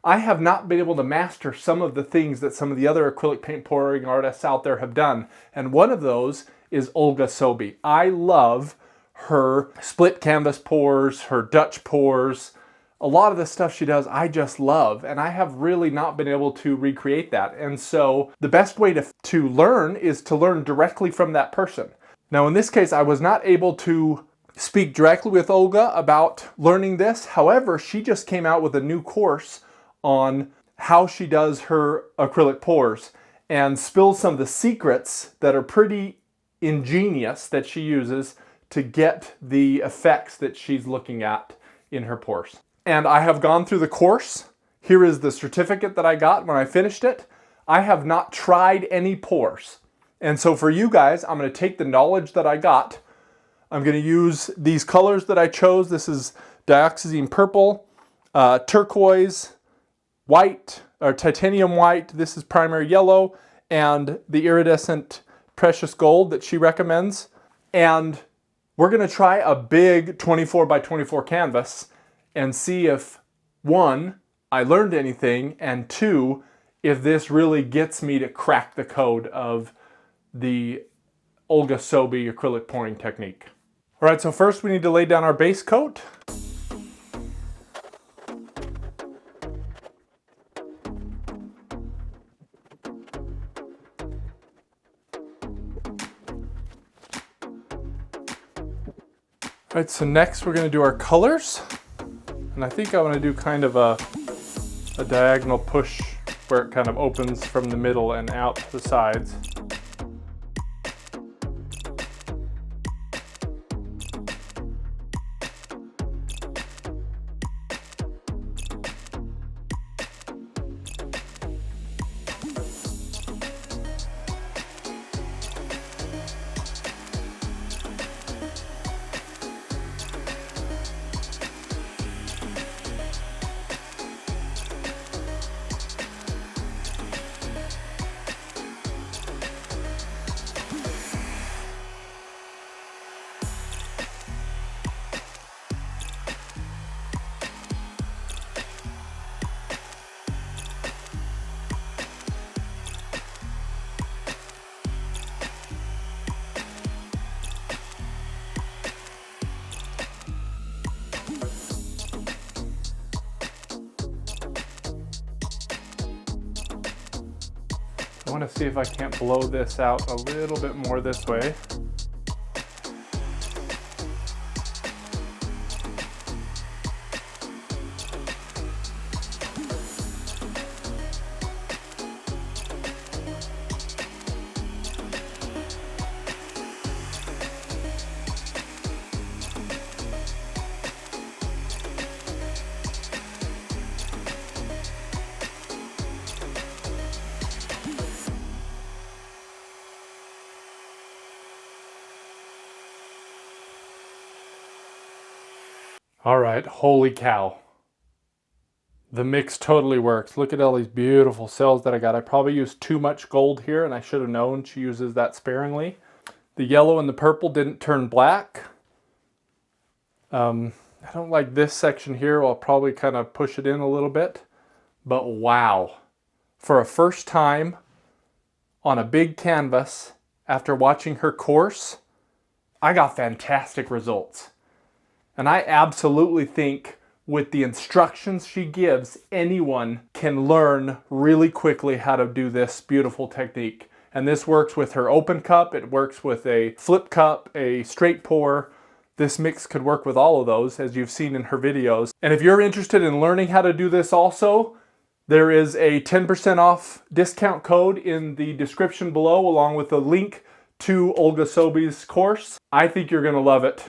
I have not been able to master some of the things that some of the other acrylic paint pouring artists out there have done. And one of those is Olga Soby. I love her split canvas pours, her Dutch pours. A lot of the stuff she does, I just love. And I have really not been able to recreate that. And so the best way to learn is to learn directly from that person. Now, in this case, I was not able to speak directly with Olga about learning this. However, she just came out with a new course on how she does her acrylic pours and spills some of the secrets that are pretty ingenious that she uses to get the effects that she's looking at in her pours. And I have gone through the course. Here is the certificate that I got when I finished it. I have not tried any pours. And so for you guys, I'm going to take the knowledge that I got. I'm going to use these colors that I chose. This is dioxazine purple, turquoise, white, or titanium white. This is primary yellow, and the iridescent precious gold that she recommends. And we're going to try a big 24 by 24 canvas and see if, one, I learned anything, and two, if this really gets me to crack the code of the Olga Soby acrylic pouring technique. All right, so first we need to lay down our base coat. All right, so next we're gonna do our colors. And I think I wanna do kind of a diagonal push where it kind of opens from the middle and out the sides. I want to see if I can't blow this out a little bit more this way. All right, holy cow. The mix totally works. Look at all these beautiful cells that I got. I probably used too much gold here, and I should have known she uses that sparingly. The yellow and the purple didn't turn black. I don't like this section here. I'll probably kind of push it in a little bit. But wow. For a first time on a big canvas, after watching her course, I got fantastic results. And I absolutely think with the instructions she gives, anyone can learn really quickly how to do this beautiful technique. And this works with her open cup, it works with a flip cup, a straight pour. This mix could work with all of those, as you've seen in her videos. And if you're interested in learning how to do this also, there is a 10% off discount code in the description below, along with a link to Olga Soby's course. I think you're gonna love it.